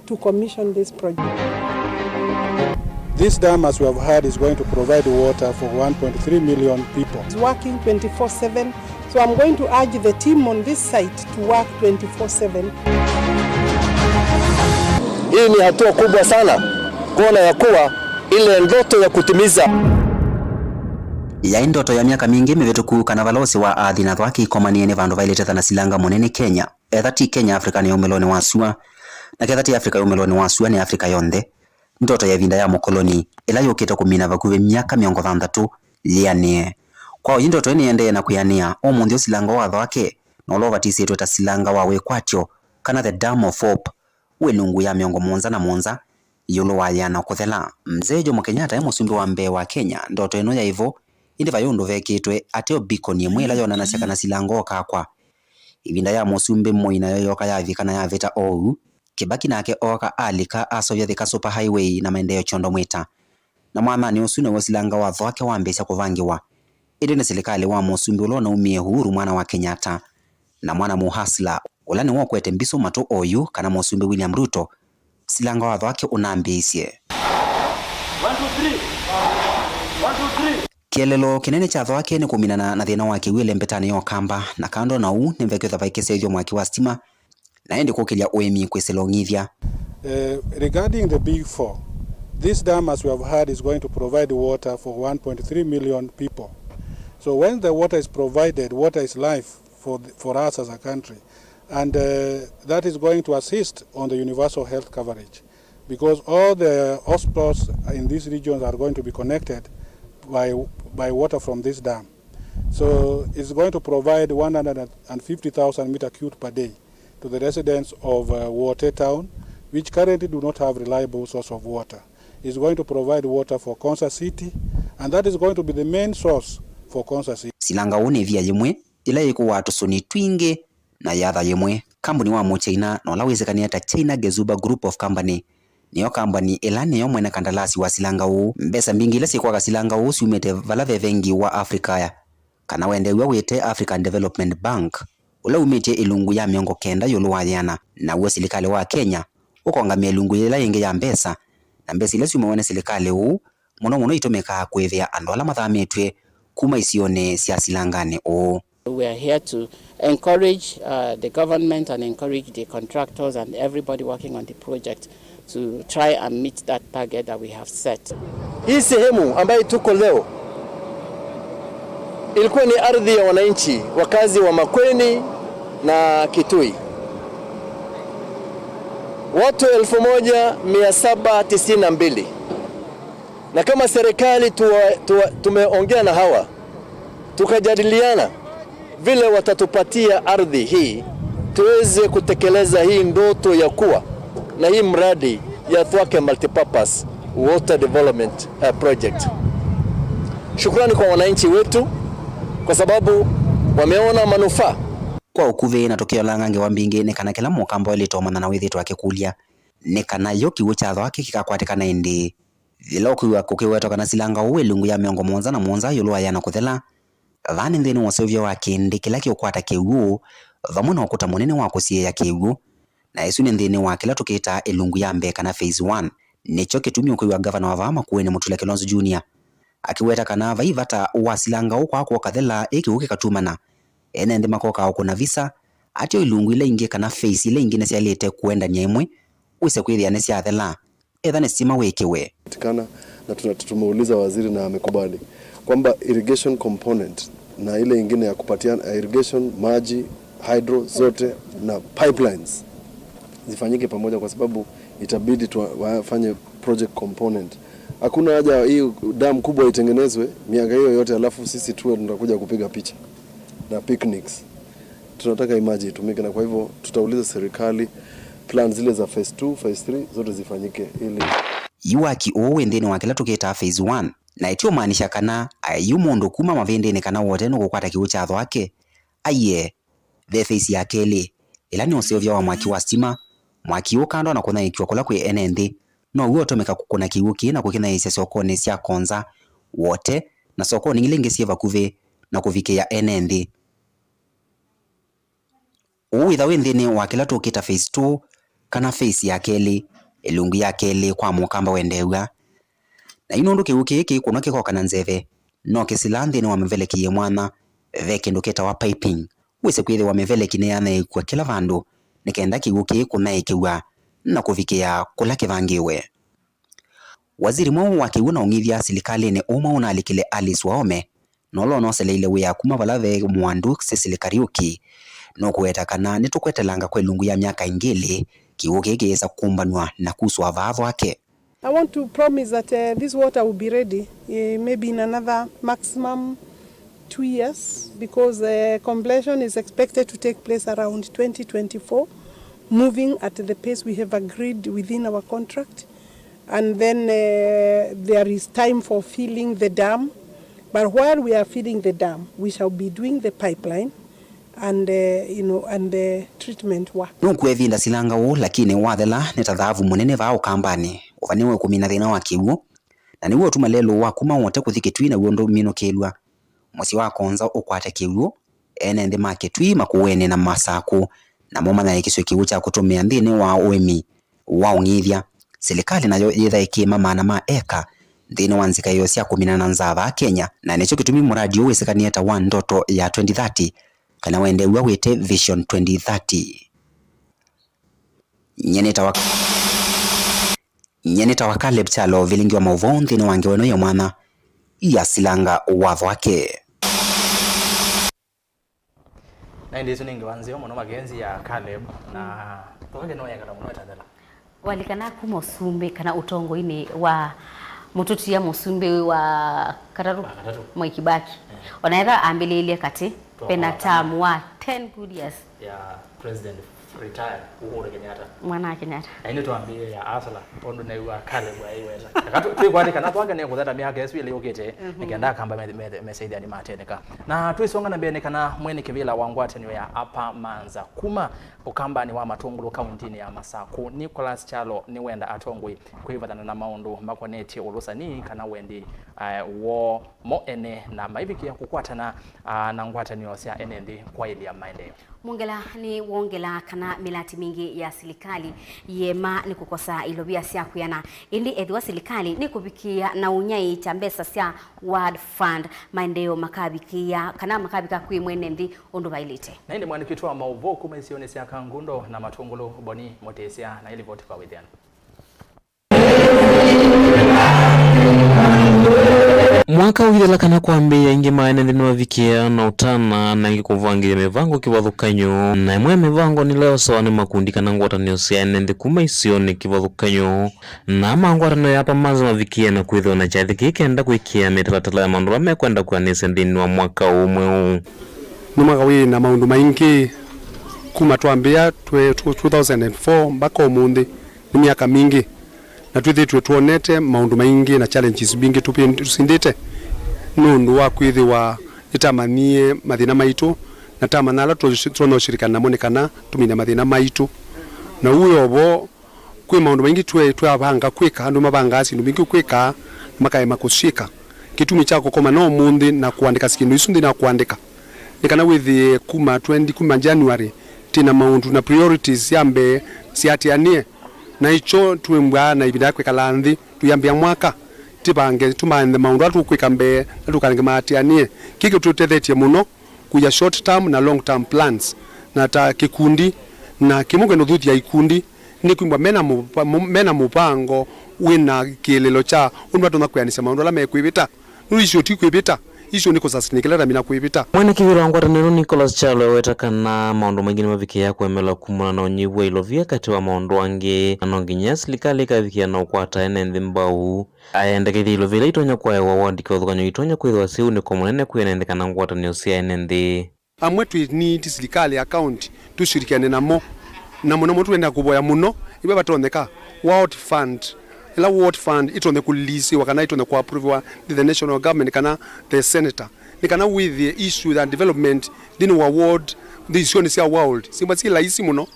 to commission this project. This dam, as we have heard, is going to provide water for 1.3 million people. It's working 24/7, so I'm going to urge the team on this site to work 24/7. Hii ni hatua kubwa sana kuona ya kuwa ile ndoto ya kutimiza ya ndoto ya miaka mingi mivetuku kana valosi wa athi na thwaki ikomaniene vandu vailete na silanga munene Kenya ethati Kenya Afrika ni umeloni wasua na kethati Afrika umeloni wasua ni Afrika yonthe ndoto ya vinda ya mokoloni ila yokite kumina vakuve miaka 60 lianie kwa hiyo ndoto ni ende na kuyania omunthi silanga wa thwake no lo vatisetwe ta silanga wa wekwatio kana the Dam of Hope welungu ya miongo monza na monza yolo wayana kuthela mzee Jomo Kenyatta musumbi wa mbe wa Kenya ndoto eno ya ivo indi vayundu vekitwe ateo beacon yemwela yonana cia kana silango kakwa ivinda ya musumbi moina yoyoka ya vikana ya veta ou Kibaki nake oka alika asovya thika super highway na maendeleo chondo mwita na mwamani usune wa silanga wa thwake wambesha kuvangiwa indi ni serikali wa musumbi ulona umie huru mwana wa Kenyatta na mwana muhasla ulani wokwete mbiso mato oyu kana musumbi William Ruto silanga wa thwake unambisie 1 2 3 1 2 3 kielelo kinene cha thwake ni kuminana na thina wake wile mbetani yo kamba na kando na u nimveketha vaikesethio mwaki wa stima na endi kukilia uemi kweselongithia. Regarding the Big Four, this dam, as we have heard, is going to provide water for 1.3 million people. So when the water is provided, water is life for us as a country, and that is going to assist on the universal health coverage, because all the hospitals in these regions are going to be connected by water from this dam. So it's going to provide 150,000 meter cubed per day to the residents of Water Town, which currently do not have reliable source of water. It's going to provide water for Konza City, and that is going to be the main source for Konza City. Silanga une via yemwe ila yiku watu suni twinge na yatha yemwe kambuni wa China no lawezekania ta China Gezuba Group of Company niyo kambani ila niyo mwene kandalasi wa silanga uu mbesa mbingi ila sikwaga silanga uu siumete vala vevengi wa Afrika ya kana wendewa wete African Development Bank ula umetie ilungu ya miongo kenda yulu wayana na uwe silikali wa Kenya ukongamia ilungu ila yenge ya mbesa na mbesa ila siumewene silikali uu muno itomeka kwevea ando ala mathametwe kuma isione sia silangane uu. We are here to encourage the government and encourage the contractors and everybody working on the project to try and meet that target that we have set. Hii sehemu ambayo tuko leo ilikuwa ni ardhi ya wananchi wakazi wa Makueni na Kitui. Watu 1792. Na kama serikali tumeongea na hawa tukajadiliana vile watatupatia ardhi hii tuweze kutekeleza hii ndoto ya kuwa na hii mradi ya Thwake Multipurpose Water Development Project. Shukrani kwa wananchi wetu kwa sababu wameona manufaa kwa ukuve na tokeo la ngange wa mbinge ne kana kila mukamba ile tomana na withitu wake kulia ne kana yoki ucha wake kikakwatikana indi viloku wa kukiweto kana silanga uwe lungu ya miongo monza na monza yulwa yana kuthela vani nthini wa Sovia wake ndi kila kiukwata kiwu vamuna ukuta munene wa kusie ya kiwu na isu ni nthini wa kila tukita ilungu ya mbe kana phase 1 nicho kitumio kwa gavana wa Vama Kuene Mutula Kilonzo Junior akiweta kana vaivata wa silanga ukwa kwa kathela ikiuke katumana ene ndi makoka au kuna visa atio ilungu ile ingie kana phase ile ingine sialete kuenda nyemwe wise kwithia ne sia thela ethane sima wekewe tikana na tumeuliza waziri na amekubali kwamba irrigation component na ile ingine ya kupatia irrigation maji hydro zote na pipelines zifanyike pamoja kwa sababu itabidi wafanye project component. Hakuna haja hii dam kubwa itengenezwe miaka hiyo yote alafu sisi tuwe tunakuja kupiga picha na picnics. Tunataka maji itumike na kwa hivyo tutauliza serikali plan zile za phase 2, phase 3 zote zifanyike ili yuaki owe ndeni wa kila tuketa phase 1 na itio maanisha kana ayu mundu kuma mavende ne kana wote no gukwata kiucha thwake aye the phase ya kele ila ni osevya wa mwaki wa stima mwaki ukando na kuna ikiwa kula kwe NND no uwe otomeka kukuna kiuki na kukina ise sokoni sia konza wote na sokoni ngilenge sieva kuve na kuvike ya NND uwe dhawe ndeni wa kila tuketa phase 2 kana phase ya kele ilungu ya kele kwa mukamba wendewa na inondu kiuki iki kuna kiko kana nzeve no kisilandi ni wamevele kiye mwana veke ndoketa wa piping wese kwithe wamevele kineana kwa kila vandu nikenda kiuki kuna ikiwa na kuvikia kula kivangiwe waziri mwa wa kiuna ungithia serikali ni uma una alikile Alice Waome nolo no seleile we kuma balave mwandu Cecily Kariuki no kueta kana nitukwetelanga kwa lungu ya miaka ingili kiuki kiesa kumbanwa na kuswa vavo wake. I want to promise that this water will be ready maybe in another maximum 2 years because completion is expected to take place around 2024, moving at the pace we have agreed within our contract. And then there is time for filling the dam. But while we are filling the dam, we shall be doing the pipeline and and the treatment work. Nukwevinda silanga wo lakini wathela netathavu munene vao kambani uvaniwe kumina thina wa kiwu na niwo tuma lelo wa kuma wote kuthikitwi na wondo mino kelwa musi wa konza ukwate kiwu ene ndi maketwi makuwene na masaku na moma na ikiswe kiwu cha kutumia ndini wa uemi wa ungithia serikali nayo yetha ikima mana ma eka ndini wanzika yo cia kumina na nzava Kenya na nicho kitumi muradi uwesekania ta wa ndoto ya 2030 kana wende wawete Vision 2030 nyeneta wa Caleb Chalo Vilingi Wa Mauvoo nthini wange weno ya mwana ya silanga watho wake na ndizo ningi wanzio muno makenzi ya Caleb na toke no yakala muno tadala walikana ku musumbe kana utongo ini wa mututi ya musumbe wa Katatu Mwai Kibaki wanaenda ambililie kati penatamu wa 10 good years ya president retire Uhuru Kenyatta. Mwana Kenyatta. Aini tuambie ya asala ondo na iwa kale bwa iweza. Akatu twigwandika na twanga ne kuthata miaka yesu ile yokete nikenda kamba mesaidia ni mateneka. Na twisonga na mbene kana mwene kivila wangwatanyo ya apa manza kuma ukamba ni wa matungulu kauntini ya Masako Nicholas Chalo ni wenda atongwe kuivatana na maundu makoneti ulusani kana wendi wo mo ene na maiviki ya kukwatana na ngwatanyo cia enendi kwa ili ya maendeleo. Mungela ni wongela kana milati mingi ya serikali yema ni kukosa ilobia sia kuyana indi edwa serikali ni kubikia na unyai chambesa sia World Fund maendeleo makabikia kana makabika kuimwene ndi ondo bailite. Na indi mwanikitu wa Mauvoo kuma isione sia kangundo na matungulu boni motesia na ili vote kwa withiano. Mwaka withela kana kwambia ingi maene ndini wavikia na utana na ingi kuvangilia mivango kivathukanyo na imwe mivango ni leo sawa ni makundi kana ngwatanio cia nende kuma isione kivathukanyo na mangwatanio ya hapa maza mavikia na kwithwa na chathi kikenda kuikia mitalatala ya maundu mekwenda kuanisa ndini wa mwaka umwe huu. Ni mwaka wina maundu maingi kuma tuambia 2004 mpaka umundi ni miaka mingi na tuonete maundu maingi na challenges bingi tusindite nundu wa kwithiwa itamanie mathina maitu na tamanala tunoshirikana namo kana tumine mathina maitu na uyo bo kwi maundu maingi twabanga kwika andu mabanga asindu bingi kwika makaema kushika kitumi chako koma no mundi na kuandika sikindu isundi na kuandika nikana withi kuma 20 January tina maundu na priorities yambe siatianie na icho tuembwa na ibida kwe kalanthi tuyambia mwaka tibange tumande maundu atu kwika mbe atukange matianie kiki tutethetie muno kuya short term na long term plans na ta kikundi na kimunge no thuthi ya ikundi ni kuimbwa mena mupango wina kilelo cha undu atu nakwanisa maundu la mekwibita nuisho tikwibita isho niko sasinikela mina kuibita mwene kivira ngwataniro Nicholas Chalo wetakana maundu mengine mavikia kwemela kumuna na onyiwa ilovia kati wa maundu ange anonginya serikali kavikia na ukwata ene mbau ayendekethi ilovia itonya kwa ewa wandika uthukanyo itonya kwithwa siu ni komunene kuyenendekana ngwatanio cia ene amwe ni serikali account tushirikiane namo na muno tuenda kuboya muno ibe batoneka World Fund ila World Fund itone kulisi wakana itone ku approve the national government kana the senator nikana with the issue and development dini wa world this one is our world simba si laisi muno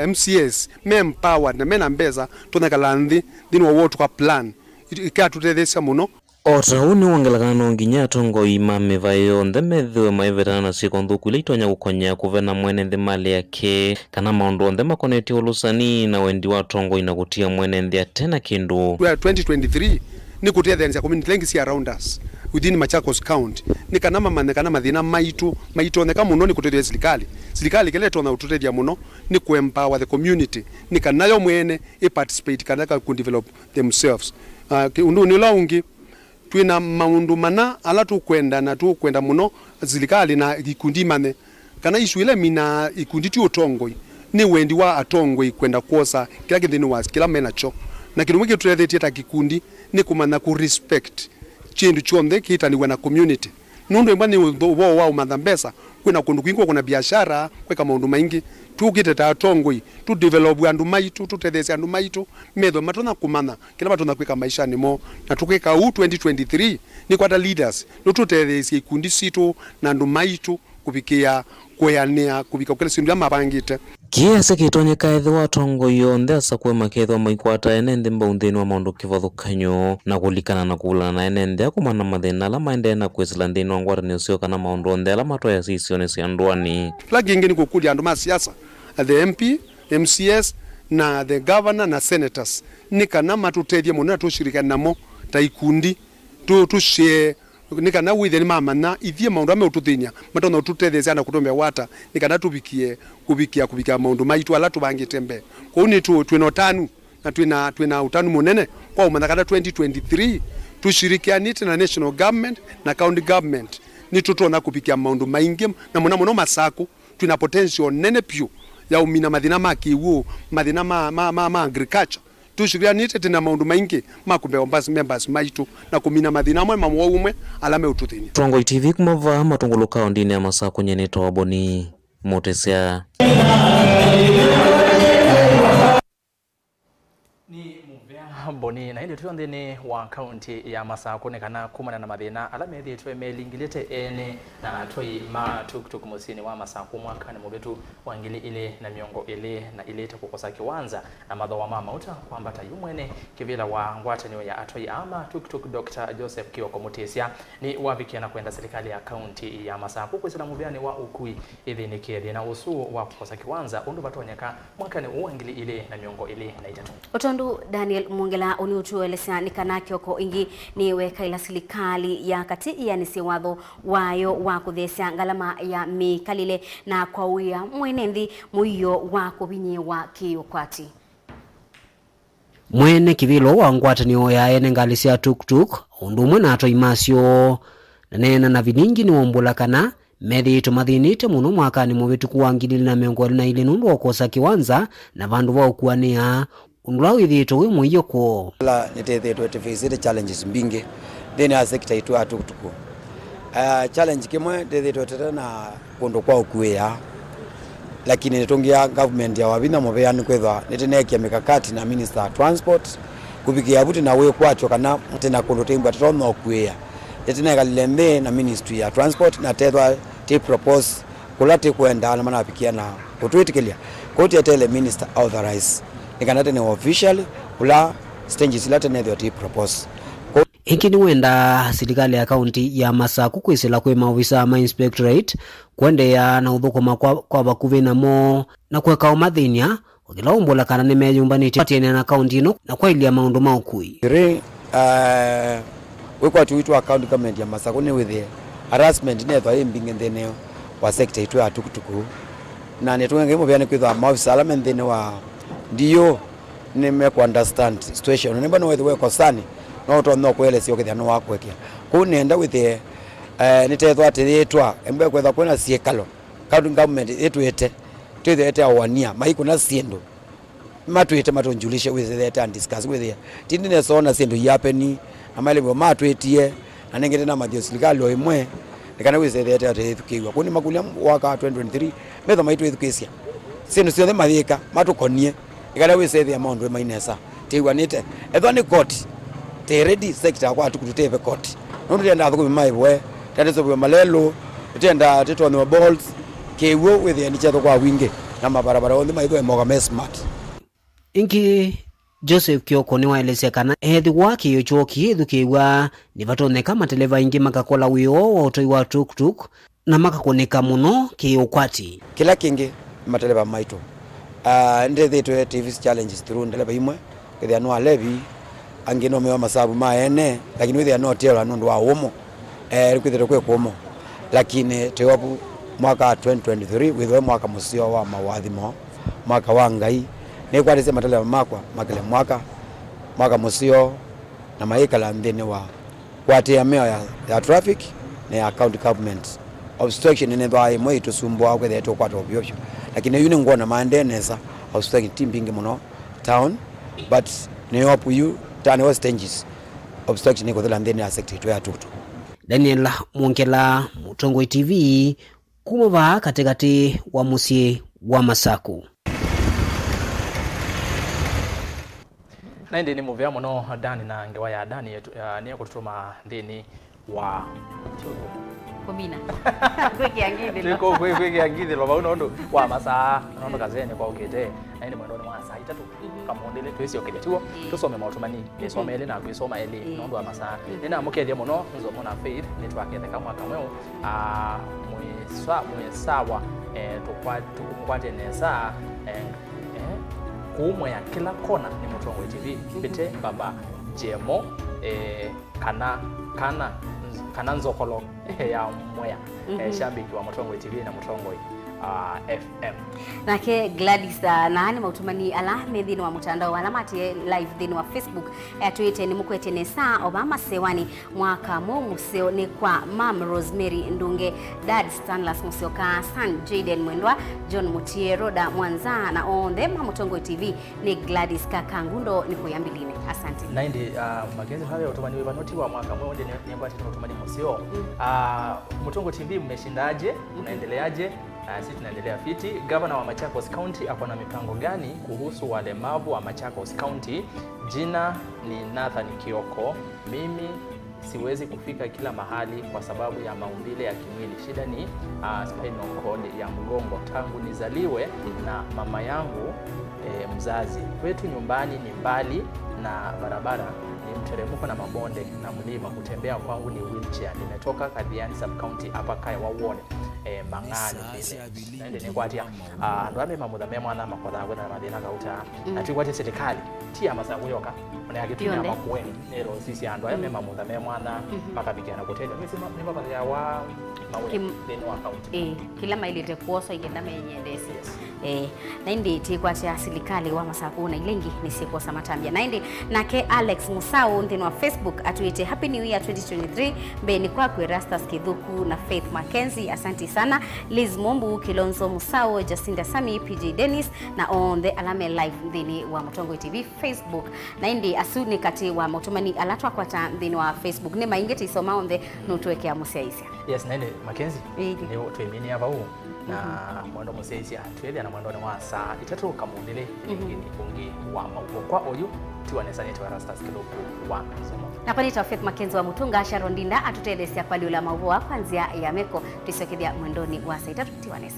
MCS mempowered na mena mbeza toneka landi dini wa world kwa plan ikatutethesa muno ota uni wangelakana no nginya tongo imame vayo ndemethwe maivetana na siko nthuku ile itonya gukonya kuvena mwene nthi mali yake kana maundu nthe makoneti ulusani na wendi wa tongo inagutia mwene nthi atena kindu 2023 ni kutethensia community lengi si around us within Machakos County ni kana mamane kana mathina maitu oneka muno ni kutethia serikali kile tona ututethia muno ni ku empower the community ni kana yo mwene participate kana ku develop themselves undu ni laungi twina maundu mana ala tukwenda muno serikali na ikundi mane kana isu ile mina ikundi ti utongoi ni wendi wa atongoi kwenda kuosa kila kithini was kila menacho na kindu mwiki turethetie ta kikundi ni kumana ku respect chindu chonde kitaniwa na community nundu mbani wo wa madhambesa kuna kundu kwingo kuna biashara kweka maundu maingi tukite ta atongoi tu develop andu maitu tutethese andu maitu medho matona kumana kila matona kweka maisha nimo na tukeka 2023 ni kwata leaders no tutethese ikundi situ na andu maitu kubikia kweania kubika kule sindu amabangite kiasa kitonyeka ethi wa tongo yonthe asa kwe makethwa maikwata ene nthi mbauthini wa maundu kivathukanyo na kulikana na kuulana na ene nthi akumana mathina ala maendee na kwisila nthini wa ngwatanio cio kana maundu onthe ala matoya sisione cia ndwani lagi ingi ni kukulia andu ma siasa the MP MCS na the governor na senators ni kana matutethie muno tushirikana namo ta ikundi tushie nikana witheni mama na ithie maundu ame ututhinya matona ututethese ana kutombe wata nikana kubikia maundu maitu ala tubangite mbe kwa uni twina tanu na twina utanu munene kwa umanakana 2023 tushirikianite na national government na county government ni tutona kubikia maundu maingi na muno Masako twina potential nene pyu ya umina mathina makiwu mathina ma agriculture tushirikianite tena maundu maingi makumbe ombasi members maitu na kumina mathina amwe mamwe umwe alame ututhinya Tongo TV kumava matungulu kaundini ya Masako nyeneta waboni Mutesya ni muvea mboni na hindi tuyondhini wa kaunti ya Masako kuonekana kumana na mathina ala methi twemelingilite ene na twai ma tuk musini wa Masako mwaka ni mubetu wangili ile na miongo ile na ile kukosa kiwanza na madho wa mama uta kwamba tayumwene kivila wa ngwatani ya atoi ama tuk Dr. Joseph Kioko Mutesya ni wavikiana kwenda serikali ya kaunti ya Masako kwesela muveani wa ukui idhini kedi na usu wa kukosa kiwanza undu batonyeka mwaka ni uwangili ile na miongo ile na itatu Otondu Daniel Mungela uniutuelesa nikanakyo ko ingi ni weka ila serikali ya kati ya nisiwadho wayo wa kuthesya ngalama ya mikalile na kwa uya mwenendi muyo wa kubinyewa kiukwati. Mwene kivilo wa ngwatanio ya ene ngalisi ya tuk undu mwena ato imasyo nena na Vilingi ni wombula kana methi tumathinite muno mwakani mubitu kuwangilili na miongo na ile nundu wakosa kiwanza na vandu wa ukuania undula withito we muiyo ko la nitethitwe tifisite challenges mbingi thini ya sekta itu atukutuku challenge kimwe nitethitwe tete na kundu kwa ukuia lakini nitungia government ya wabina mubeani kwethwa nitinekia mikakati na minister of transport kubikia buti na we kwacho kana tena kundu timba tatono ukuia nitineka lilembe na ministry ya transport na tethwa ti propose kulati kwenda na mana pikia na kutwitikilia koti ya tele minister authorize nikanate ni officially kula stages late netho ti propose Ikini wenda serikali ya kaunti ya Masako kwisila kwe maofisa ma inspectorate kwende ya na uthukuma kwa bakuvi na mo na kweka umathinia ukila umbola kana ni meyumbani tiene na kaunti ino na kwa ilia maundu maukui we kwa tuitu account government ya Masako ni with harassment netho imbinge ndene wa sector itu atukutuku na netwenge mo byane kwitha maofisa ala mendene wa ndiyo nimeko understand situation nimba no wewe kosani no to no kwele sio kithano wakwekea kunenda with the nitethwa atirithwa embe kwetha kwena siekalo county government etwete twithete awania maiko na siendo matwete matonjulishe with the and discuss with the tindine sona siendo yapeni amale bo matwetie anengete na madio serikali oimwe nikana with the atirithwa kuni makulia waka 2023 metho maitu education siendo sio the mathika matukonie ikala we say the amount we mainesa tiwanite ethwa ni court te ready sector kwa tukututeve court nondu yenda athuku maibwe tatezo bwe malelo tenda tito no balls kewo with the nicha kwa winge na mabarabara onde maitho moga smart ingi Joseph Kioko ni waelezea kana ethi wake yochoki ethu kiwa ni vatoneka mateleva ingi makakola wio wa utoi wa tuk na makakoneka muno kiukwati kila kingi mateleva maito ndethitwe TV challenges through ndeleba imwe kethia no alevi angino mewa masabu maene lakini withia no tiela nundu wa umo rikwithire kwe kumo lakini tewapu mwaka 2023 withwe mwaka musio wa mawathimo mwaka wa ngai ni kwatise mateleva makwa makele mwaka musio na maikala ndene wa kwatia meo ya traffic na ya county government obstruction ne thai mo itusumbwa kwethia to kwata obyo lakini yune ngona mandenesa obstruction timbingi muno town but ne hope you tani was stages obstruction iko thela ndene ya sector ya tutu Daniel Mungela Mutongo TV kumova katikati wa musie wa Masako na ndi ni muvea muno Dani na ngewa ya Dani ni kututuma ndini wa Komina kweki angide niko kweki angide lo baunondo wa masa nondo kazene kwa ukete na ndi mwendo wa saa itatu kama ondele twesi okeletuo tusome mautumani nisome ele na kwisoma ele nondo wa masa nina mukedia muno NZOMO na faith netwakethe kama kamweo mwesawa tukwate nesa kuumwe ya kila kona ni Mutongo TV bite baba jemo kana nzokolo ya mwea shambiki wa Mutongo TV na Mutongo FM nake Gladys na mautumani ala medhini wa mtandao alamati live dhini wa Facebook tuite ni mukwete nesa Obama sewani mwaka mo museo ni kwa Mam Rosemary Ndunge Dad Stanless Musioka San Jaden Mwendwa John Mutiero da Mwanza na onde Mutongo TV ni Gladys Kakangundo ni kuyambiline asante na ndi makenzi hayo utumani wa noti wa mwaka mo onde ni kwa utumani museo Mutongo TV mmeshindaje unaendeleaje Sisi tunaendelea fiti. Governor wa Machakos County ako na mipango gani kuhusu walemavu wa Machakos County? Jina ni Nathan Kioko. Mimi siwezi kufika kila mahali kwa sababu ya maumbile ya kimwili. Shida ni spinal cord ya mgongo. Tangu nizaliwe na mama yangu mzazi. Kwetu nyumbani ni mbali na barabara, ni mteremko na mabonde na mlima. Kutembea kwangu ni wheelchair. Nimetoka Kadhiani sub county hapa Kaya Wawone Mang'ani vile. Nende ni kwatia ndwame mamudhame mwana makwatha kwenda mathina kauta ati kwatia serikali tia masangu yoka ona agitumia makuwe nero sisi andwa ame mamudhame mwana makabikana kutenda mimi ni baba ya wa mawe deni wa county kila mailite kuoso igenda menyendesi na ndi tikwatia serikali wa masaku na ilengi nisikosa matambia na ndi nake Alex Musau ndino wa Facebook atuite Happy New Year 2023 mbeni kwako Erastus Kidhuku na Faith Makenzi. Asante sana Liz Mombu, Kilonzo Musau, Jacinda Sami, PJ Dennis na on the Alame Live ndini wa Mutongo TV Facebook na ndi asuni kati wa mutumani alatwa kwata ndini wa Facebook ne maingeti isoma on the notwekea museisia. Yes nende Makenzi ni twemini hapa huu na mwendo museisia twele na mwendo wa saa itatu kamundile ngini bungi wa Mauvoo kwa oyu tiwanesa neto Erastus Kidhuku wa NZOMO na panita Faith Makenzi wa Mutunga Sharon Dinda atutelezea kwa liula Mauvoo kwanzia ya meko tuisokethia mwendoni wa saa itatu tiwanesa.